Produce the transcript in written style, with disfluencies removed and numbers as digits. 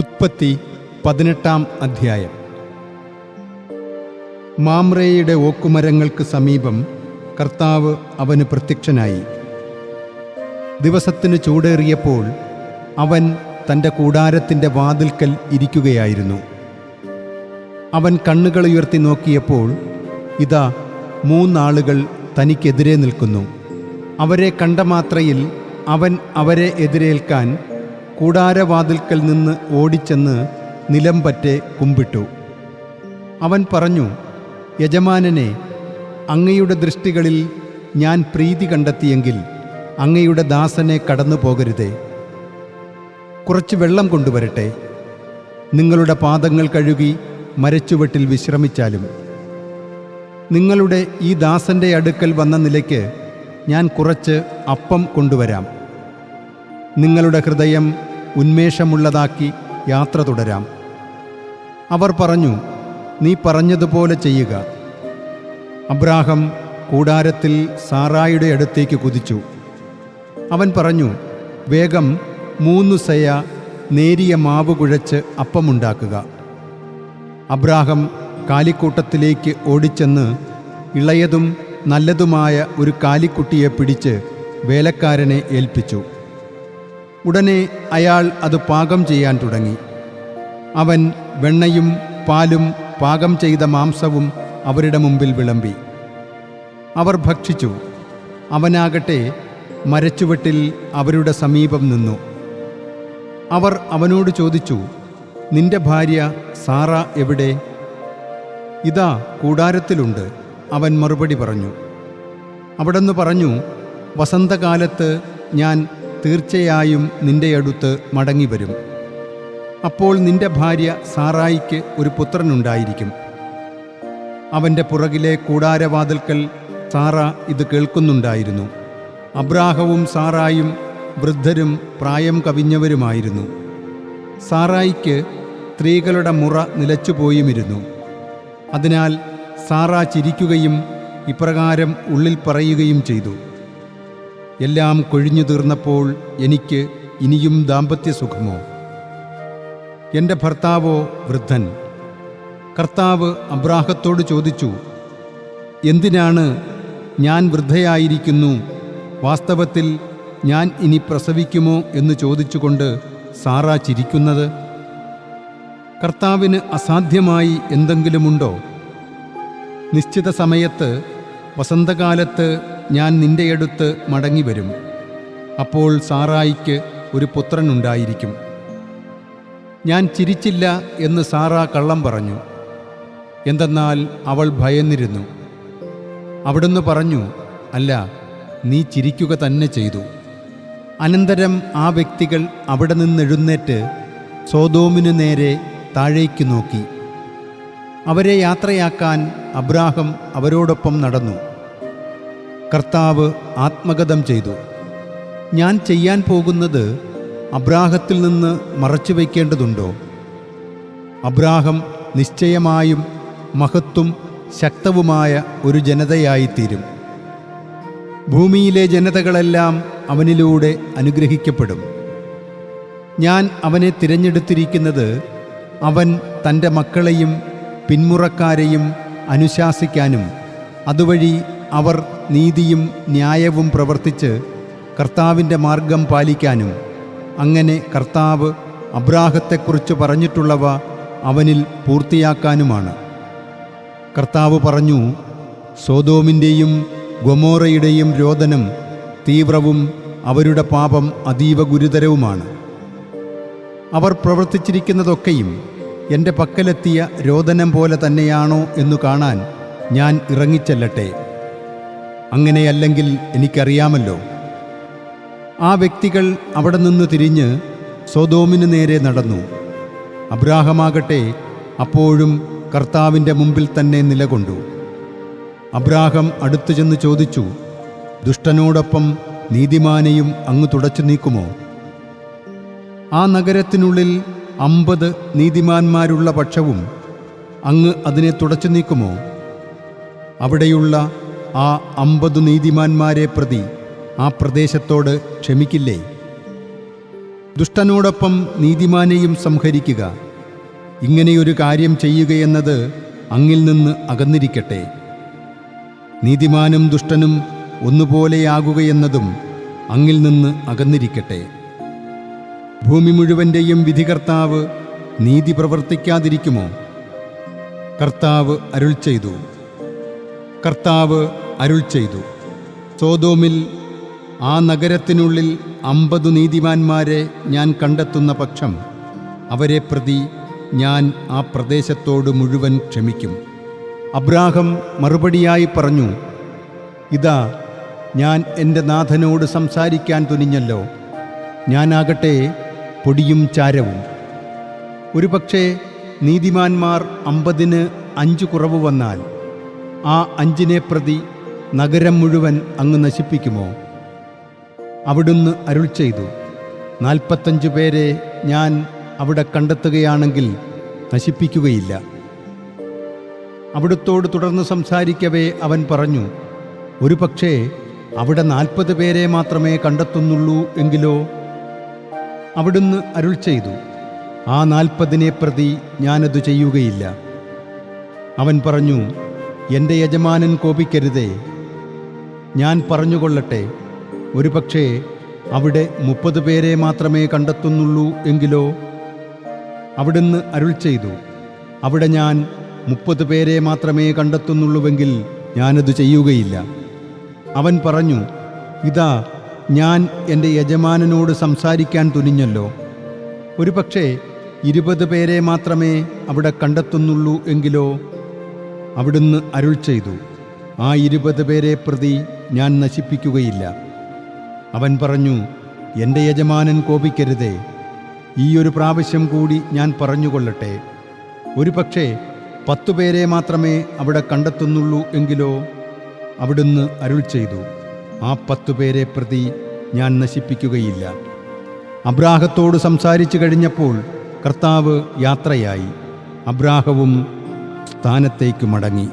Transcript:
ഉത്പത്തി 18-ാം അധ്യായം. മാമ്രേയുടെ ഓക്കുമരങ്ങൾക്ക് സമീപം കർത്താവ് അവന് പ്രത്യക്ഷനായി. ദിവസത്തിന് ചൂടേറിയപ്പോൾ അവൻ തൻ്റെ കൂടാരത്തിൻ്റെ വാതിൽക്കൽ ഇരിക്കുകയായിരുന്നു. അവൻ കണ്ണുകളുയർത്തി നോക്കിയപ്പോൾ ഇതാ 3 ആളുകൾ തനിക്കെതിരെ നിൽക്കുന്നു. അവരെ കണ്ട മാത്രയിൽ അവൻ അവരെ എതിരേൽക്കാൻ കൂടാരവാതിൽക്കൽ നിന്ന് ഓടിച്ചെന്ന് നിലംപറ്റെ കുമ്പിട്ടു. അവൻ പറഞ്ഞു, യജമാനനെ, അങ്ങയുടെ ദൃഷ്ടികളിൽ ഞാൻ പ്രീതി കണ്ടെത്തിയെങ്കിൽ അങ്ങയുടെ ദാസനെ കടന്നു പോകരുതേ. കുറച്ച് വെള്ളം കൊണ്ടുവരട്ടെ. നിങ്ങളുടെ പാദങ്ങൾ കഴുകി മരച്ചുവട്ടിൽ വിശ്രമിച്ചാലും. നിങ്ങളുടെ ഈ ദാസൻ്റെ അടുക്കൽ വന്ന നിലയ്ക്ക് ഞാൻ കുറച്ച് അപ്പം കൊണ്ടുവരാം. നിങ്ങളുടെ ഹൃദയം ഉന്മേഷമുള്ളതാക്കി യാത്ര തുടരാം. അവർ പറഞ്ഞു, നീ പറഞ്ഞതുപോലെ ചെയ്യുക. അബ്രാഹം കൂടാരത്തിൽ സാറായുടെ അടുത്തേക്ക് കുതിച്ചു. അവൻ പറഞ്ഞു, വേഗം 3 സെയ നേരിയ മാവ് കുഴച്ച് അപ്പമുണ്ടാക്കുക. അബ്രാഹം കാലിക്കൂട്ടത്തിലേക്ക് ഓടിച്ചെന്ന് ഇളയതും നല്ലതുമായ ഒരു കാലിക്കുട്ടിയെ പിടിച്ച് വേലക്കാരനെ ഏൽപ്പിച്ചു. ഉടനെ അയാൾ അത് പാകം ചെയ്യാൻ തുടങ്ങി. അവൻ വെണ്ണയും പാലും പാകം ചെയ്ത മാംസവും അവരുടെ മുമ്പിൽ വിളമ്പി. അവർ ഭക്ഷിച്ചു. അവനാകട്ടെ മരച്ചുവട്ടിൽ അവരുടെ സമീപം നിന്നു. അവർ അവനോട് ചോദിച്ചു, നിന്റെ ഭാര്യ സാറ എവിടെ? ഇതാ കൂടാരത്തിലുണ്ട്, അവൻ മറുപടി പറഞ്ഞു. അവിടുന്ന് പറഞ്ഞു, വസന്തകാലത്ത് ഞാൻ തീർച്ചയായും നിന്റെ അടുത്ത് മടങ്ങിവരും. അപ്പോൾ നിന്റെ ഭാര്യ സാറായിക്ക് ഒരു പുത്രനുണ്ടായിരിക്കും. അവൻ്റെ പുറകിലെ കൂടാരവാതിൽക്കൽ സാറ ഇത് കേൾക്കുന്നുണ്ടായിരുന്നു. അബ്രാഹവും സാറായും വൃദ്ധരും പ്രായം കവിഞ്ഞവരുമായിരുന്നു. സാറായിക്ക് സ്ത്രീകളുടെ മുറ നിലച്ചുപോയുമിരുന്നു. അതിനാൽ സാറ ചിരിക്കുകയും ഇപ്രകാരം ഉള്ളിൽ പറയുകയും ചെയ്തു, എല്ലാം കൊഴിഞ്ഞു തീർന്നപ്പോൾ എനിക്ക് ഇനിയും ദാമ്പത്യസുഖമോ? എൻ്റെ ഭർത്താവോ വൃദ്ധൻ. കർത്താവ് അബ്രാഹത്തോട് ചോദിച്ചു, എന്തിനാണ് ഞാൻ വൃദ്ധയായിരിക്കുന്നു, വാസ്തവത്തിൽ ഞാൻ ഇനി പ്രസവിക്കുമോ എന്ന് ചോദിച്ചുകൊണ്ട് സാറ ചിരിക്കുന്നത്? കർത്താവിന് അസാധ്യമായി എന്തെങ്കിലുമുണ്ടോ? നിശ്ചിത സമയത്ത് വസന്തകാലത്ത് ഞാൻ നിന്റെ അടുത്ത് മടങ്ങിവരും. അപ്പോൾ സാറായിക്ക് ഒരു പുത്രനുണ്ടായിരിക്കും. ഞാൻ ചിരിച്ചില്ല എന്ന് സാറ കള്ളം പറഞ്ഞു. എന്തെന്നാൽ അവൾ ഭയന്നിരുന്നു. അവിടുന്ന് പറഞ്ഞു, അല്ല, നീ ചിരിക്കുക തന്നെ ചെയ്തു. അനന്തരം ആ വ്യക്തികൾ അവിടെ നിന്നെഴുന്നേറ്റ് സോദോമിനു നേരെ താഴേക്ക് നോക്കി. അവരെ യാത്രയാക്കാൻ അബ്രാഹം അവരോടൊപ്പം നടന്നു. കർത്താവ് ആത്മഗതം ചെയ്തു, ഞാൻ ചെയ്യാൻ പോകുന്നത് അബ്രാഹത്തിൽ നിന്ന് മറച്ചുവെക്കേണ്ടതുണ്ടോ? അബ്രാഹം നിശ്ചയമായും മഹത്തും ശക്തവുമായ ഒരു ജനതയായിത്തീരും. ഭൂമിയിലെ ജനതകളെല്ലാം അവനിലൂടെ അനുഗ്രഹിക്കപ്പെടും. ഞാൻ അവനെ തിരഞ്ഞെടുത്തിരിക്കുന്നത് അവൻ തൻ്റെ മക്കളെയും പിന്മുറക്കാരെയും അനുശാസിക്കാനും അതുവഴി അവർ നീതിയും ന്യായവും പ്രവർത്തിച്ച് കർത്താവിൻ്റെ മാർഗം പാലിക്കാനും, അങ്ങനെ കർത്താവ് അബ്രാഹത്തെക്കുറിച്ച് പറഞ്ഞിട്ടുള്ളവ അവനിൽ പൂർത്തിയാക്കാനുമാണ്. കർത്താവ് പറഞ്ഞു, സോദോമിൻ്റെയും ഗൊമോറയുടെയും രോദനം തീവ്രവും അവരുടെ പാപം അതീവ ഗുരുതരവുമാണ്. അവർ പ്രവർത്തിച്ചിരിക്കുന്നതൊക്കെയും എൻ്റെ പക്കലെത്തിയ രോദനം പോലെ തന്നെയാണോ എന്നു കാണാൻ ഞാൻ ഇറങ്ങിച്ചെല്ലട്ടെ. അങ്ങനെയല്ലെങ്കിൽ എനിക്കറിയാമല്ലോ. ആ വ്യക്തികൾ അവിടെ നിന്ന് തിരിഞ്ഞ് സോദോമിന് നേരെ നടന്നു. അബ്രാഹമാകട്ടെ അപ്പോഴും കർത്താവിൻ്റെ മുമ്പിൽ തന്നെ നിലകൊണ്ടു. അബ്രാഹം അടുത്തു ചെന്ന് ചോദിച്ചു, ദുഷ്ടനോടൊപ്പം നീതിമാനെയും അങ്ങ് തുടച്ചു നീക്കുമോ? ആ നഗരത്തിനുള്ളിൽ 50 നീതിമാന്മാരുള്ള പക്ഷവും അങ്ങ് അതിനെ തുടച്ചു നീക്കുമോ? അവിടെയുള്ള ആ 50 നീതിമാന്മാരെ പ്രതി ആ പ്രദേശത്തോട് ക്ഷമിക്കില്ലേ? ദുഷ്ടനോടൊപ്പം നീതിമാനെയും സംഹരിക്കുക. ഇങ്ങനെയൊരു കാര്യം ചെയ്യുകയെന്നത് അങ്ങിൽ നിന്ന് അകന്നിരിക്കട്ടെ. നീതിമാനും ദുഷ്ടനും ഒന്നുപോലെയാകുകയെന്നതും അങ്ങിൽ നിന്ന് അകന്നിരിക്കട്ടെ. ഭൂമി മുഴുവൻ്റെയും വിധികർത്താവ് നീതി പ്രവർത്തിക്കാതിരിക്കുമോ? കർത്താവ് അരുൾ ചെയ്തു, സോദോമിൽ, ആ നഗരത്തിനുള്ളിൽ 50 നീതിമാന്മാരെ ഞാൻ കണ്ടെത്തുന്ന പക്ഷം അവരെ പ്രതി ഞാൻ ആ പ്രദേശത്തോട് മുഴുവൻ ക്ഷമിക്കും. അബ്രാഹം മറുപടിയായി പറഞ്ഞു, ഇതാ, ഞാൻ എൻ്റെ നാഥനോട് സംസാരിക്കാൻ തുനിഞ്ഞല്ലോ. ഞാനാകട്ടെ പൊടിയും ചാരവും. ഒരുപക്ഷേ നീതിമാന്മാർ 50-ന് 5 കുറവ് വന്നാൽ ആ 5-നെ പ്രതി നഗരം മുഴുവൻ അങ്ങ് നശിപ്പിക്കുമോ? അവിടുന്ന് അരുൾ ചെയ്തു, 45 പേരെ ഞാൻ അവിടെ കണ്ടെത്തുകയാണെങ്കിൽ നശിപ്പിക്കുകയില്ല. അവിടുത്തോട് തുടർന്ന് സംസാരിക്കവേ അവൻ പറഞ്ഞു, ഒരുപക്ഷേ അവിടെ 40 പേരെ മാത്രമേ കണ്ടെത്തുന്നുള്ളൂ എങ്കിലോ? അവിടുന്ന് അരുൾ ചെയ്തു, ആ 40-നെ പ്രതി ഞാനത് ചെയ്യുകയില്ല. അവൻ പറഞ്ഞു, എൻ്റെ യജമാനൻ കോപിക്കരുതേ. ഞാൻ പറഞ്ഞുകൊള്ളട്ടെ, ഒരുപക്ഷേ അവിടെ 30 പേരെ മാത്രമേ കണ്ടെത്തുന്നുള്ളൂ എങ്കിലോ? അവിടുന്ന് അരുൾ ചെയ്തു, അവിടെ ഞാൻ 30 പേരെ മാത്രമേ കണ്ടെത്തുന്നുള്ളൂവെങ്കിൽ ഞാനത് ചെയ്യുകയില്ല. അവൻ പറഞ്ഞു, ഇതാ, ഞാൻ എൻ്റെ യജമാനനോട് സംസാരിക്കാൻ തുനിഞ്ഞല്ലോ. ഒരുപക്ഷേ 20 പേരെ മാത്രമേ അവിടെ കണ്ടെത്തുന്നുള്ളൂ എങ്കിലോ? അവിടുന്ന് അരുൾ ചെയ്തു, ആ 20 പേരെ പ്രതി ഞാൻ നശിപ്പിക്കുകയില്ല. അവൻ പറഞ്ഞു, എൻ്റെ യജമാനൻ കോപിക്കരുതേ. ഈ ഒരു പ്രാവശ്യം കൂടി ഞാൻ പറഞ്ഞുകൊള്ളട്ടെ, ഒരുപക്ഷേ 10 പേരെ മാത്രമേ അവിടെ കണ്ടെത്തുന്നുള്ളൂ എങ്കിലോ? അവിടുന്ന് അരുൾ ചെയ്തു, ആ 10 പേരെ പ്രതി ഞാൻ നശിപ്പിക്കുകയില്ല. അബ്രാഹത്തോട് സംസാരിച്ചു കഴിഞ്ഞപ്പോൾ കർത്താവ് യാത്രയായി. അബ്രാഹവും സ്ഥാനത്തേക്ക് മടങ്ങി.